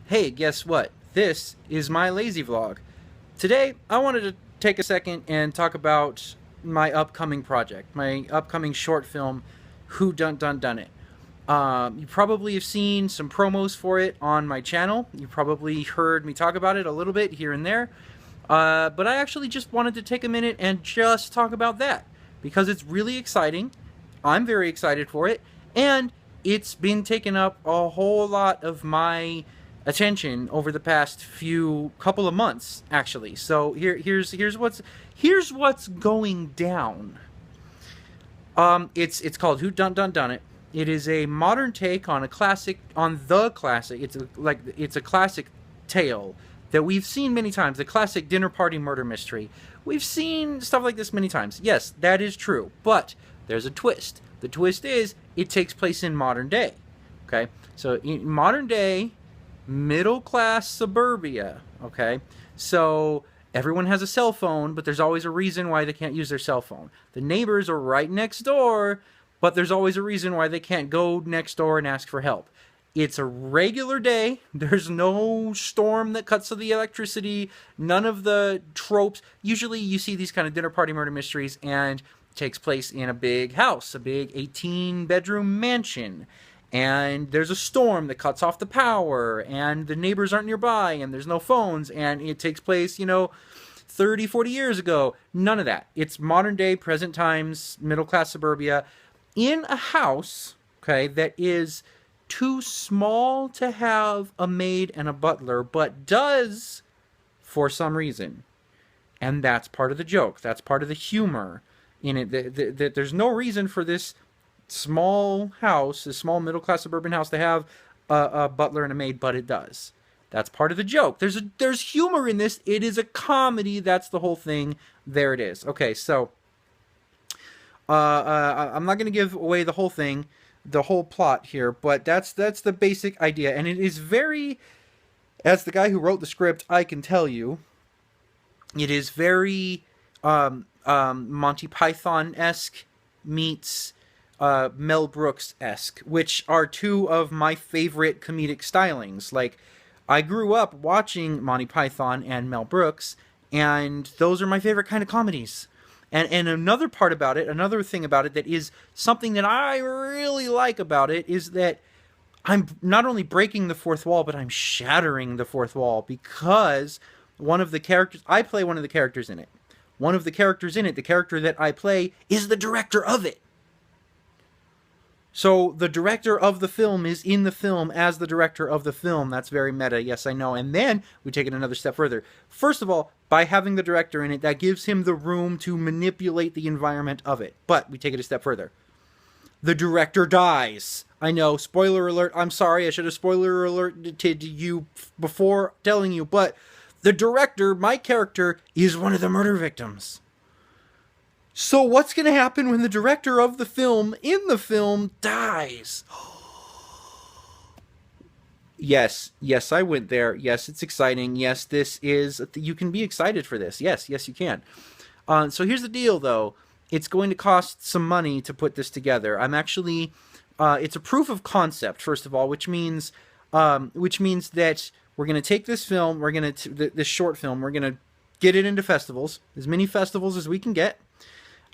Hey, guess what? This is my lazy vlog. Today, I wanted to take a second and talk about my upcoming project, my upcoming short film, Who Dunt Dunt Dunnit. You probably have seen some promos for it on my channel. You probably heard me talk about it a little bit here and there. But I actually just wanted to take a minute and just talk about that because it's really exciting. I'm very excited for it, and it's been taking up a whole lot of my attention over the past few couple of months, actually. So here's what's going down. It's called Who Dun Dun Dun It. It is a modern take on the classic. It's a classic tale that we've seen many times. The classic dinner party murder mystery. We've seen stuff like this many times. Yes, that is true. But there's a twist. The twist is it takes place in modern day. Okay, so in modern day, middle class suburbia. Okay, so everyone has a cell phone, but there's always a reason why they can't use their cell phone. The neighbors are right next door, but there's always a reason why they can't go next door and ask for help. It's a regular day. There's no storm that cuts to the electricity. None of the tropes. Usually you see these kind of dinner party murder mysteries and it takes place in a big house, a big 18-bedroom mansion. And there's a storm that cuts off the power and the neighbors aren't nearby and there's no phones and it takes place, 30, 40 years ago. None of that. It's modern day, present times, middle class suburbia in a house, okay, that is too small to have a maid and a butler, but does for some reason. And that's part of the joke. That's part of the humor in it. That there's no reason for this small house, this small middle class suburban house, to have a butler and a maid, but it does. That's part of the joke. There's humor in this. It is a comedy. That's the whole thing. There it is. Okay, so I'm not going to give away the whole thing, the whole plot here, but that's the basic idea, and it is very, as the guy who wrote the script, I can tell you, it is very Monty Python-esque meets Mel Brooks-esque, which are two of my favorite comedic stylings. Like, I grew up watching Monty Python and Mel Brooks, and those are my favorite kind of comedies. And another part about it, another thing about it that is something that I really like about it is that I'm not only breaking the fourth wall, but I'm shattering the fourth wall because one of the characters, I play one of the characters in it. One of the characters in it, the character that I play, is the director of it. So the director of the film is in the film as the director of the film. That's very meta, yes, I know. And then we take it another step further. First of all, by having the director in it, that gives him the room to manipulate the environment of it. But we take it a step further. The director dies. I know, spoiler alert. I'm sorry, I should have spoiler alerted you before telling you. But the director, my character, is one of the murder victims. So what's going to happen when the director of the film, in the film, dies? Yes, I went there. Yes, it's exciting. Yes, this is, you can be excited for this. Yes, you can. So here's the deal, though. It's going to cost some money to put this together. I'm actually, it's a proof of concept, first of all, which means that we're going to take this film, this short film, we're going to get it into festivals, as many festivals as we can get.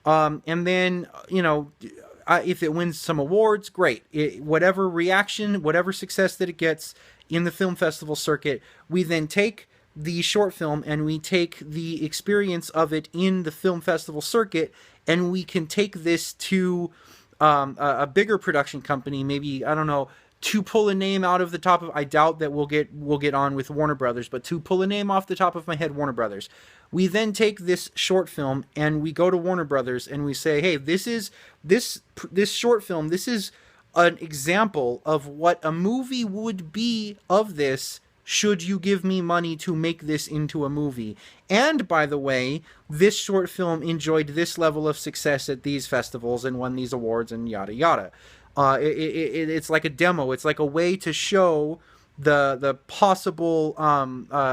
And then, if it wins some awards, great. Whatever reaction, whatever success that it gets in the film festival circuit, we then take the short film and we take the experience of it in the film festival circuit, and we can take this to a bigger production company, maybe, I don't know, to pull a name out of the top of, I doubt that we'll get on with Warner Brothers, but to pull a name off the top of my head, Warner Brothers. We then take this short film and we go to Warner Brothers and we say, hey, this short film, this is an example of what a movie would be of this should you give me money to make this into a movie. And by the way, this short film enjoyed this level of success at these festivals and won these awards and yada yada. It's like a demo. It's like a way to show the possible funders.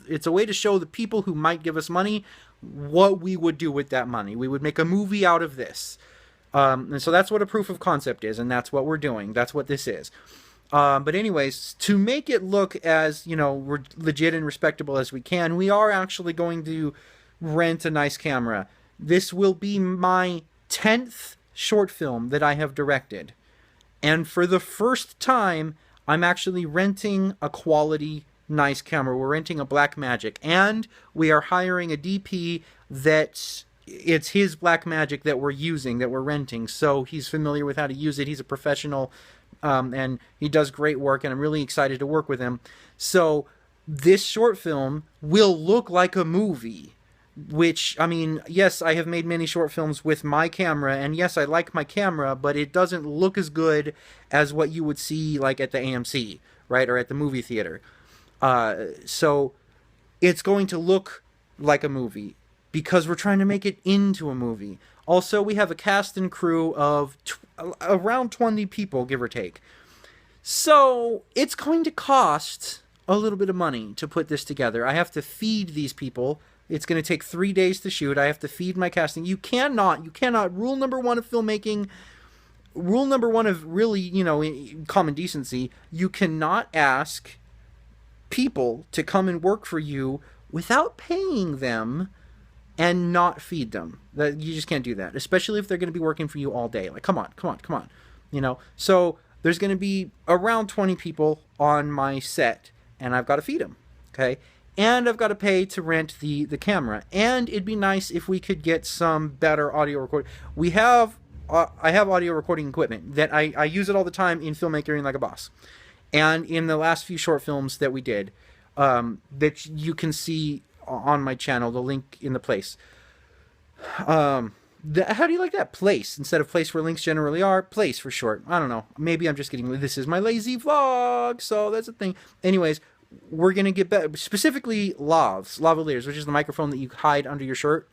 It's a way to show the people who might give us money what we would do with that money. We would make a movie out of this. And so that's what a proof of concept is, and that's what we're doing. That's what this is. But anyways, to make it look as, legit and respectable as we can, we are actually going to rent a nice camera. This will be my 10th short film that I have directed. And for the first time, I'm actually renting a quality, nice camera. We're renting a Blackmagic. And we are hiring a DP that it's his Blackmagic that we're using, that we're renting. So he's familiar with how to use it. He's a professional, and he does great work, and I'm really excited to work with him. So this short film will look like a movie. Which, I mean, yes, I have made many short films with my camera, and yes, I like my camera, but it doesn't look as good as what you would see, like, at the AMC, right, or at the movie theater. So it's going to look like a movie, because we're trying to make it into a movie. Also, we have a cast and crew of around 20 people, give or take. So it's going to cost a little bit of money to put this together. I have to feed these people. It's going to take 3 days to shoot. I have to feed my casting. You cannot, rule number one of filmmaking, rule number one of really, common decency, you cannot ask people to come and work for you without paying them and not feed them. You just can't do that, especially if they're going to be working for you all day. Like, come on. So there's going to be around 20 people on my set, and I've got to feed them, okay? And I've got to pay to rent the camera. And it'd be nice if we could get some better audio recording. I have audio recording equipment that I use it all the time in Filmmaking Like a Boss. And in the last few short films that we did, that you can see on my channel, the link in the place. How do you like that? Place. Instead of place where links generally are, place for short. I don't know. Maybe I'm just getting, this is my lazy vlog, so that's a thing. Anyways, we're going to get better, specifically lavaliers, which is the microphone that you hide under your shirt,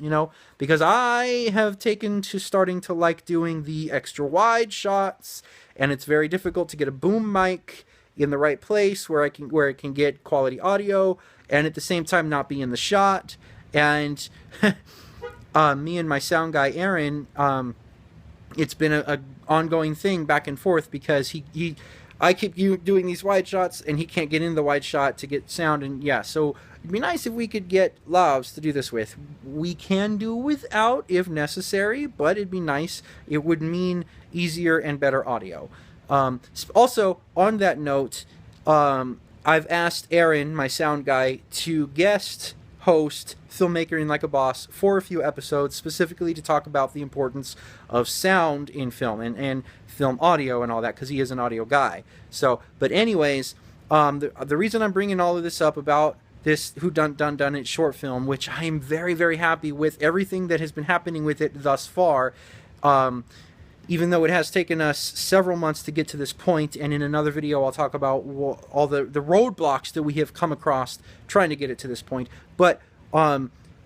because I have taken to starting to like doing the extra wide shots, and it's very difficult to get a boom mic in the right place where it can get quality audio, and at the same time not be in the shot. And me and my sound guy, Aaron, it's been a ongoing thing back and forth, because I keep doing these wide shots, and he can't get in the wide shot to get sound, and yeah, so it'd be nice if we could get lavs to do this with. We can do without if necessary, but it'd be nice. It would mean easier and better audio. Also, on that note, I've asked Aaron, my sound guy, to guest host Filmmaking Like a Boss for a few episodes, specifically to talk about the importance of sound in film and film audio and all that, because he is an audio guy. So, but anyways, the reason I'm bringing all of this up about this Dunt Dunt Dunnit short film, which I am very, very happy with everything that has been happening with it thus far, even though it has taken us several months to get to this point, and in another video I'll talk about all the roadblocks that we have come across trying to get it to this point. But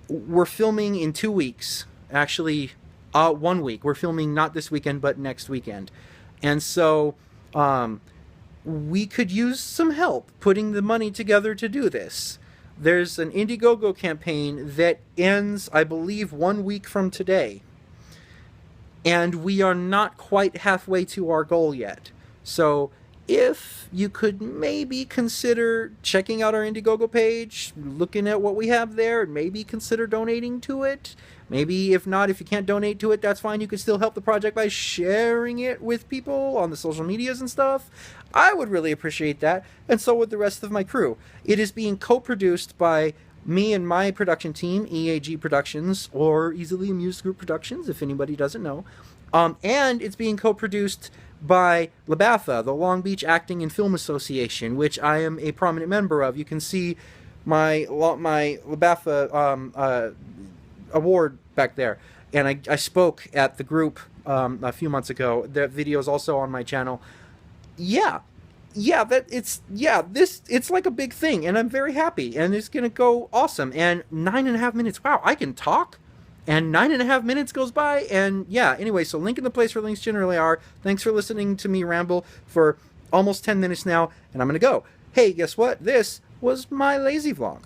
we're filming in 2 weeks. Actually, 1 week. We're filming not this weekend, but next weekend. And so we could use some help putting the money together to do this. There's an Indiegogo campaign that ends, I believe, 1 week from today. And we are not quite halfway to our goal yet. So if you could maybe consider checking out our Indiegogo page, looking at what we have there, and maybe consider donating to it. Maybe if not, if you can't donate to it, that's fine. You can still help the project by sharing it with people on the social medias and stuff. I would really appreciate that, and so would the rest of my crew. It is being co-produced by me and my production team, EAG Productions, or Easily Amused Group Productions, if anybody doesn't know. And it's being co-produced by LABAFA, the Long Beach Acting and Film Association, which I am a prominent member of. You can see my LABAFA award back there. And I spoke at the group a few months ago. That video is also on my channel. It's like a big thing, and I'm very happy, and it's gonna go awesome. And 9.5 minutes, wow, I can talk, and 9.5 minutes goes by, and yeah, anyway, so link in the place where links generally are. Thanks for listening to me ramble for almost 10 minutes now, and I'm gonna go. Hey, guess what? This was my lazy vlog.